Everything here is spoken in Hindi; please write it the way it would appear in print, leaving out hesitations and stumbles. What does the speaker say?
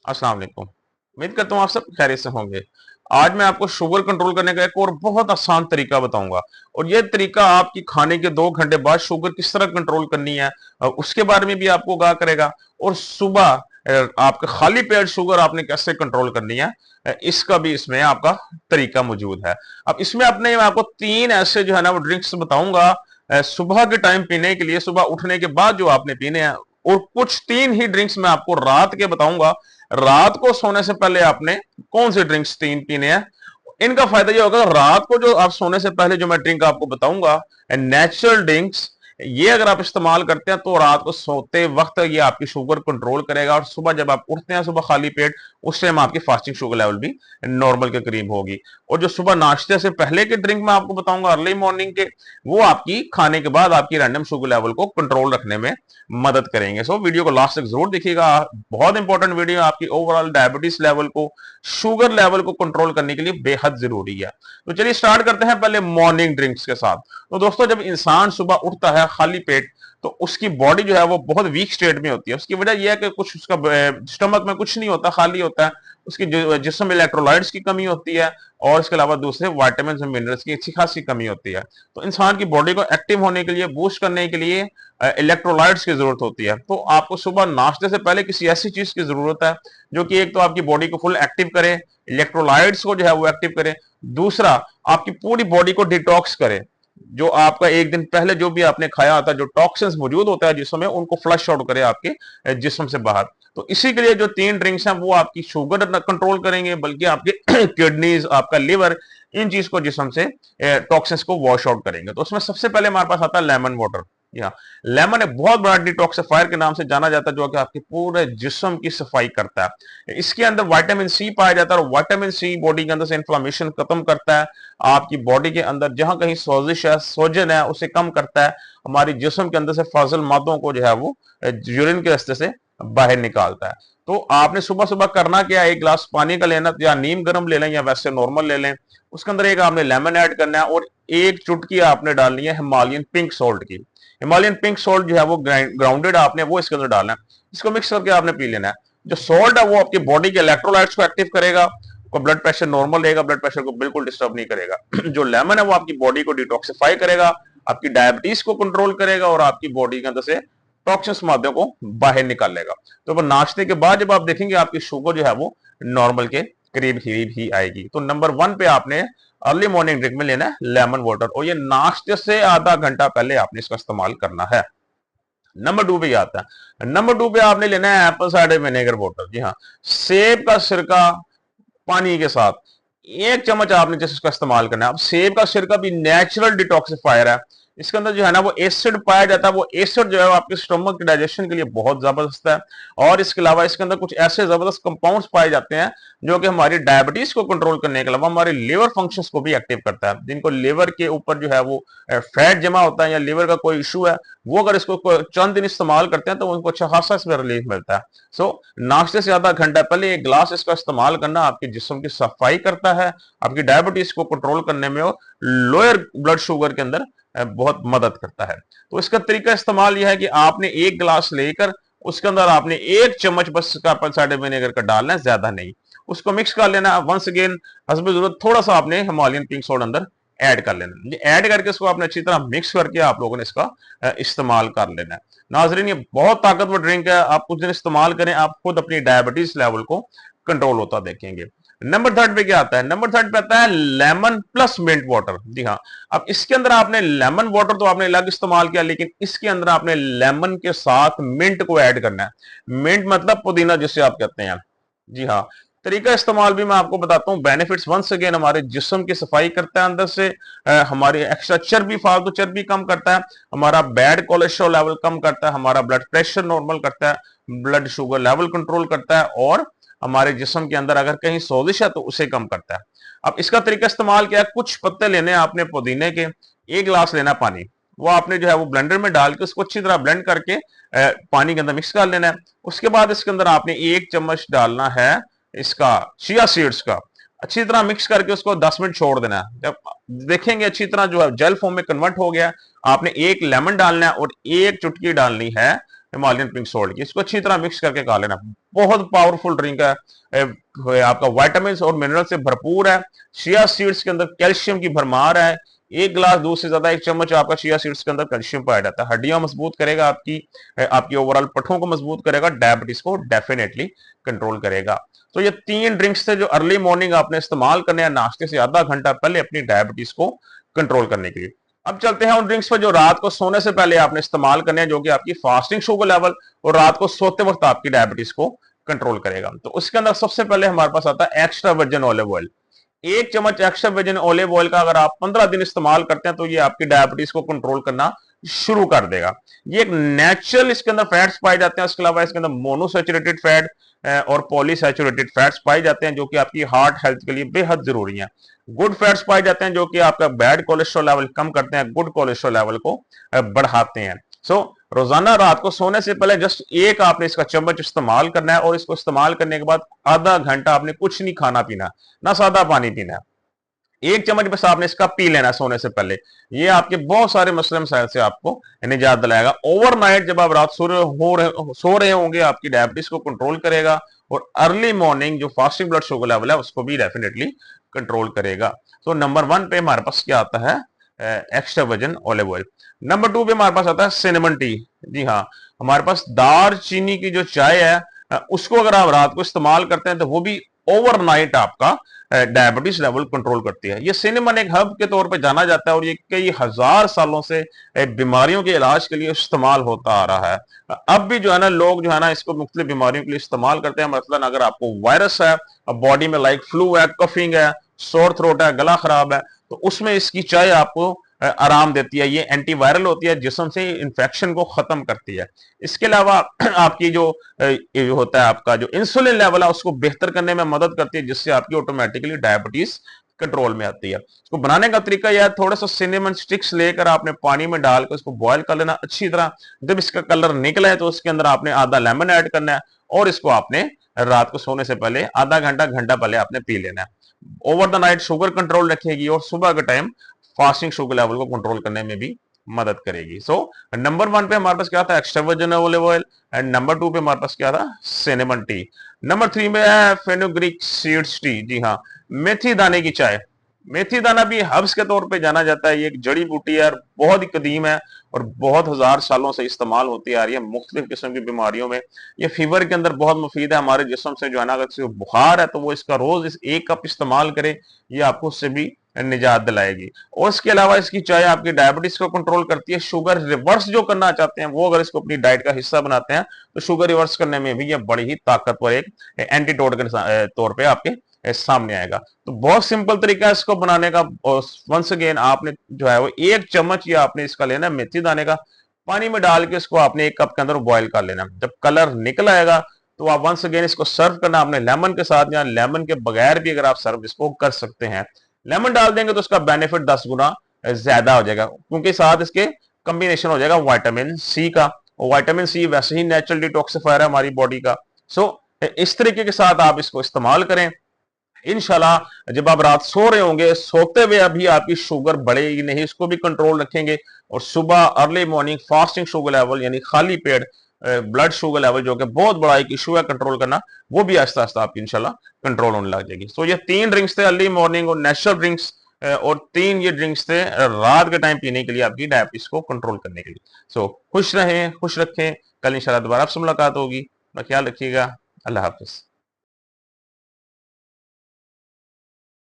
अस्सलाम वालेकुम। उम्मीद करता हूँ आप सब खैरियत से होंगे। आज मैं आपको शुगर कंट्रोल करने का एक और बहुत आसान तरीका बताऊंगा और ये तरीका आपकी खाने के 2 घंटे बाद शुगर किस तरह कंट्रोल करनी है उसके बारे में भी आपको आगाह करेगा। और सुबह आपका खाली पेट शुगर आपने कैसे कंट्रोल करनी है इसका भी इसमें आपका तरीका मौजूद है। अब इसमें अपने मैं आपको 3 ऐसे जो है ना वो ड्रिंक्स बताऊंगा सुबह के टाइम पीने के लिए, सुबह उठने के बाद जो आपने पीने हैं। और कुछ 3 ही ड्रिंक्स मैं आपको रात के बताऊंगा, रात को सोने से पहले आपने कौन से ड्रिंक्स 3 पीने हैं। इनका फायदा ये होगा, रात को जो आप सोने से पहले जो मैं ड्रिंक आपको बताऊंगा नेचुरल ड्रिंक्स, ये अगर आप इस्तेमाल करते हैं तो रात को सोते वक्त ये आपकी शुगर कंट्रोल करेगा और सुबह जब आप उठते हैं सुबह खाली पेट, उस टाइम आपकी फास्टिंग शुगर लेवल भी नॉर्मल के करीब होगी। और जो सुबह नाश्ते से पहले के ड्रिंक मैं आपको बताऊंगा अर्ली मॉर्निंग के, वो आपकी खाने के बाद आपकी रैंडम शुगर लेवल को कंट्रोल रखने में मदद करेंगे। सो वीडियो को लास्ट तक जरूर देखिएगा, बहुत इंपॉर्टेंट वीडियो आपकी ओवरऑल डायबिटीज लेवल को, शुगर लेवल को कंट्रोल करने के लिए बेहद जरूरी है। तो चलिए स्टार्ट करते हैं पहले मॉर्निंग ड्रिंक्स के साथ। तो दोस्तों, जब इंसान सुबह उठता है खाली पेट तो उसकी बॉडी जो है वो बहुत वीक स्टेट में होती है। उसकी वजह यह है कि कुछ उसका स्टमक में कुछ नहीं होता, खाली होता है। उसकी जिस्म में इलेक्ट्रोलाइट्स की कमी होती है और इसके अलावा दूसरे विटामिन और मिनरल्स की अच्छी खासी कमी होती है। तो इंसान की बॉडी को एक्टिव होने के लिए, बूस्ट करने के लिए इलेक्ट्रोलाइट्स की जरूरत होती है। तो आपको सुबह नाश्ते से पहले किसी ऐसी चीज की जरूरत है जो कि एक तो आपकी बॉडी को फुल एक्टिव करे, इलेक्ट्रोलाइट्स को जो है वो एक्टिव करे, दूसरा आपकी पूरी बॉडी को डिटॉक्स करे। जो आपका एक दिन पहले जो भी आपने खाया होता है, जो टॉक्सिन्स मौजूद होता है जिसमें, उनको फ्लश आउट करे आपके जिस्म से बाहर। तो इसी के लिए जो 3 ड्रिंक्स हैं वो आपकी शुगर कंट्रोल करेंगे, बल्कि आपके किडनीज, आपका लिवर, इन चीज को जिस्म से टॉक्सिन्स को वॉश आउट करेंगे। तो उसमें सबसे पहले हमारे पास आता है लेमन वाटर। या लेमन एक बहुत बड़ा डिटॉक्सिफायर के नाम से जाना जाता है, जो कि आपके पूरे जिस्म की सफाई करता है। इसके अंदर विटामिन सी पाया जाता है और विटामिन सी बॉडी के अंदर से इन्फ्लामेशन खत्म करता है। आपकी बॉडी के अंदर जहां कहीं सोजिश है, सोजन है, उसे कम करता है। हमारी जिस्म के अंदर से फाजिल मादों को जो है वो यूरिन के रास्ते से बाहर निकालता है। तो आपने सुबह सुबह करना क्या है, एक गिलास पानी का लेना, या नीम गर्म ले लें या वैसे नॉर्मल ले लें। उसके अंदर एक आपने लेमन ऐड करना है और एक चुटकी आपने डालनी है हिमालयन पिंक सॉल्ट की। हिमालयन पिंक सॉल्ट जो है वो ग्राउंडेड आपने वो इसके अंदर डालना है। इसको मिक्स करके आपने पी लेना है। जो सॉल्ट है वो आपकी बॉडी के इलेक्ट्रोलाइट्स को एक्टिव करेगा, को ब्लड प्रेशर नॉर्मल रहेगा, ब्लड प्रेशर को बिल्कुल डिस्टर्ब नहीं करेगा। जो लेमन है वो आपकी बॉडी को डिटॉक्सिफाई करेगा, आपकी डायबिटीज को कंट्रोल करेगा और आपकी बॉडी के अंदर से टॉक्सिन्स माध्यम को बाहर निकालेगा। तो नाश्ते के बाद जब आप देखेंगे आपकी शुगर जो है वो नॉर्मल के करीब ही आएगी। तो नंबर 1 पे आपने अर्ली मॉर्निंग ड्रिंक में लेना है लेमन वाटर, और ये नाश्ते से आधा घंटा पहले आपने इसका इस्तेमाल करना है। नंबर 2 पे आता है, नंबर 2 पे आपने लेना है एप्पल साइडर विनेगर वाटर। जी हाँ, सेब का सिरका पानी के साथ 1 चम्मच आपने जैसे इसका इस्तेमाल करना है। अब सेब का सिरका भी नेचुरल डिटॉक्सिफायर है। इसके अंदर जो है ना वो एसिड पाया जाता है। वो एसिड जो है आपके स्टमक के डाइजेशन के लिए बहुत जबरदस्त है। और इसके अलावा इसके अंदर कुछ ऐसे जबरदस्त कंपाउंड्स पाए जाते हैं जो कि हमारी डायबिटीज को कंट्रोल करने के अलावा हमारे लिवर फंक्शंस को भी एक्टिव करता है। जिनको लिवर के ऊपर जो है वो फैट जमा होता है या लिवर का कोई इशू है, वो अगर इसको चंद दिन इस्तेमाल करते हैं तो उनको अच्छा खासा इसमें रिलीफ मिलता है। सो नाश्ते से आधा घंटा पहले एक ग्लास इसका इस्तेमाल करना आपके जिस्म की सफाई करता है, आपकी डायबिटीज को कंट्रोल करने में और लोअर ब्लड शुगर के अंदर बहुत मदद करता है। तो इसका तरीका इस्तेमाल यह है कि आपने एक गिलास लेकर उसके अंदर आपने 1 चम्मच बस एप्पल साइडर विनेगर का डालना है, ज्यादा नहीं। उसको मिक्स कर लेना। वंस अगेन हस्ब जरूरत थोड़ा सा आपने हिमालयन पिंक सॉल्ट अंदर ऐड कर लेना। ऐड करके इसको आपने अच्छी तरह मिक्स करके आप लोगों ने इसका इस्तेमाल कर लेना है। नाजरीन, ये बहुत ताकतवर ड्रिंक है, आप कुछ दिन इस्तेमाल करें, आप खुद अपनी डायबिटीज लेवल को कंट्रोल होता देखेंगे। नंबर 3 पे क्या आता है? नंबर 3 पे आता है लेमन प्लस मिंट वाटर। जी हाँ, अब इसके अंदर आपने लेमन वाटर तो आपने अलग इस्तेमाल किया, लेकिन इसके अंदर आपने लेमन के साथ मिंट को ऐड करना है। मिंट मतलब पुदीना जिसे आप कहते हैं। जी हाँ, तरीका इस्तेमाल भी मैं आपको बताता हूँ। बेनिफिट्स वंस अगेन हमारे जिस्म की सफाई करता है अंदर से, हमारी एक्स्ट्रा चर्बी, फालतू चर्बी कम करता है, हमारा बैड कोलेस्ट्रॉल लेवल कम करता है, हमारा ब्लड प्रेशर नॉर्मल करता है, ब्लड शुगर लेवल कंट्रोल करता है और हमारे जिस्म के अंदर अगर कहीं सोजिश है तो उसे कम करता है। अब इसका तरीका इस्तेमाल क्या है? कुछ पत्ते लेने आपने पुदीने के, 1 गिलास लेना पानी, वो आपने जो है वो ब्लेंडर में डाल के उसको अच्छी तरह ब्लेंड करके पानी के अंदर मिक्स कर लेना है। उसके बाद इसके अंदर आपने 1 चम्मच डालना है इसका चिया सीड्स का। अच्छी तरह मिक्स करके उसको 10 मिनट छोड़ देना है। जब देखेंगे अच्छी तरह जो है जेल फॉर्म में कन्वर्ट हो गया, आपने 1 लेमन डालना है और 1 चुटकी डालनी है हिमालयन पिंक सॉल्ट की, इसको अच्छी तरह मिक्स करके खा लेना। बहुत पावरफुल ड्रिंक है, आपका विटामिन और मिनरल से भरपूर है। चिया सीड्स के अंदर कैल्शियम की भरमार है। एक गिलास दूध से ज्यादा 1 चम्मच आपका चिया सीड्स के अंदर कैल्शियम पाया जाता है। हड्डियां मजबूत करेगा, आपकी ओवरऑल पठों को मजबूत करेगा, डायबिटीज को डेफिनेटली कंट्रोल करेगा। तो ये 3 ड्रिंक्स थे जो अर्ली मॉर्निंग आपने इस्तेमाल करने हैं नाश्ते से आधा घंटा पहले अपनी डायबिटीज को कंट्रोल करने के लिए। अब चलते हैं उन ड्रिंक्स पर जो रात को सोने से पहले आपने इस्तेमाल करने हैं, जो कि आपकी फास्टिंग शुगर लेवल और रात को सोते वक्त आपकी डायबिटीज को कंट्रोल करेगा। तो उसके अंदर सबसे पहले हमारे पास आता है एक्स्ट्रा वर्जिन ऑलिव ऑयल। 1 चम्मच एक्स्ट्रा वर्जिन ऑलिव ऑयल का अगर आप 15 दिन इस्तेमाल करते हैं तो ये आपकी डायबिटीज को कंट्रोल करना शुरू कर देगा। ये एक नेचुरल इसके अंदर फैट्स पाए जाते हैं। इसके अलावा इसके अंदर मोनोसैचुरेटेड फैट और पॉलीसैचुरेटेड फैट्स पाए जाते हैं, जो कि आपकी हार्ट हेल्थ के लिए बेहद जरूरी है। गुड फैट्स पाए जाते हैं जो कि आपका बैड कोलेस्ट्रॉल लेवल कम करते हैं, गुड कोलेस्ट्रॉल लेवल को बढ़ाते हैं। सो रोजाना रात को सोने से पहले जस्ट एक आपने इसका चम्मच इस्तेमाल करना है, और इसको इस्तेमाल करने के बाद आधा घंटा आपने कुछ नहीं खाना पीना, ना सादा पानी पीना है। 1 चम्मच बस आपने इसका पी लेना सोने से पहले। ये आपके बहुत सारे मसले मसाइल से आपको निजात दिलाएगा। ओवरनाइट जब आप रात सो रहे होंगे आपकी डायबिटीज को कंट्रोल करेगा, और अर्ली मॉर्निंग जो फास्टिंग ब्लड शुगर लेवल है उसको भी डेफिनेटली कंट्रोल करेगा। तो नंबर 1 पे हमारे पास क्या आता है? Extra virgin olive oil. Number 2 पे हमारे पास आता है सिनेमन टी। जी हाँ, हमारे पास दार चीनी की जो चाय है उसको अगर आप रात को इस्तेमाल करते हैं तो वो भी ओवरनाइट आपका डायबिटीज लेवल कंट्रोल करती है। ये सिनेमन एक हर्ब के तौर पे जाना जाता है, और ये कई हजार सालों से बीमारियों के इलाज के लिए इस्तेमाल होता आ रहा है। अब भी जो है ना लोग जो है ना इसको मुख्तलिफ बीमारियों के लिए इस्तेमाल करते हैं। मतलब अगर आपको वायरस है बॉडी में, लाइक फ्लू है, कफिंग है, सोर थ्रोट है, गला खराब है, तो उसमें इसकी चाय आपको आराम देती है। ये एंटीवायरल होती है, जिस्म से इंफेक्शन को खत्म करती है। इसके अलावा आपकी जो ये होता है आपका जो इंसुलिन लेवल है उसको बेहतर करने में मदद करती है, जिससे आपकी ऑटोमेटिकली डायबिटीज कंट्रोल में आती है। इसको बनाने का तरीका यह है, थोड़ा सा सिनेमन स्टिक्स लेकर आपने पानी में डालकर इसको बॉयल कर लेना अच्छी तरह। जब इसका कलर निकला है तो उसके अंदर आपने आधा लेमन ऐड करना है, और इसको आपने रात को सोने से पहले आधा घंटा पहले आपने पी लेना है। Over the night sugar control रखेगी, और सुबह के टाइम फास्टिंग शुगर लेवल को कंट्रोल करने में भी मदद करेगी। सो नंबर 1 पे हमारे पास क्या था? Extra virgin olive oil. And number 2 पे हमारे पास क्या था? Cinnamon T. नंबर 3 में है फेनुग्रीक सीड्स टी। जी हाँ, मेथी दाने की चाय। मेथी दाना भी हर्ब्स के तौर पे जाना जाता है। ये एक जड़ी बूटी है, बहुत ही कदीम है, और बहुत हजार सालों से इस्तेमाल होती आ रही है मुख्तलिफ किस्म की बीमारियों में। ये फीवर के अंदर बहुत मुफीद है हमारे जिस्म से। जो है ना, अगर किसी को बुखार है तो वो इसका रोज 1 कप इस्तेमाल करे, ये आपको उससे भी निजात दिलाएगी। और इसके अलावा इसकी चाय आपकी डायबिटीज को कंट्रोल करती है। शुगर रिवर्स जो करना चाहते हैं वो अगर इसको अपनी डाइट का हिस्सा बनाते हैं तो शुगर रिवर्स करने में भी ये बड़ी ही ताकतवर एक एंटीडोट के तौर पे आपके सामने आएगा। तो बहुत सिंपल तरीका है इसको बनाने का। वंस अगेन आपने जो है वो 1 चम्मच या आपने इसका लेना मेथी दाने का, पानी में डाल के इसको आपने 1 कप के अंदर बॉईल कर लेना। जब कलर निकल आएगा तो आप वंस अगेन इसको सर्व करना आपने लेमन के साथ, या लेमन के बगैर भी अगर आप सर्व इसको कर सकते हैं। लेमन डाल देंगे तो उसका बेनिफिट 10 गुना ज्यादा हो जाएगा, क्योंकि साथ इसके कॉम्बिनेशन हो जाएगा विटामिन सी का। और विटामिन सी वैसे ही नेचुरल डिटॉक्सिफायर है हमारी बॉडी का। सो इस तरीके के साथ आप इसको इस्तेमाल करें। इंशाल्लाह जब आप रात सो रहे होंगे, सोते हुए अभी आपकी शुगर बढ़ेगी नहीं, इसको भी कंट्रोल रखेंगे। और सुबह early morning fasting sugar level यानी खाली पेट ब्लड शुगर लेवल, जो कि बहुत बड़ा एक इशू है कंट्रोल करना, वो भी आहिस्ता आहिस्ता आपकी इंशाल्लाह कंट्रोल होने लग जाएगी। तो ये 3 ड्रिंक्स थे अर्ली मॉर्निंग और नेचुरल ड्रिंक्स, और 3 ये ड्रिंक्स थे रात के टाइम पीने के लिए आपकी डायबिटीज को कंट्रोल करने के लिए। सो खुश रहें, खुश रखें। कल इंशाल्लाह दोबारा आपसे मुलाकात होगी। अपना ख्याल रखिएगा। अल्लाह हाफिज।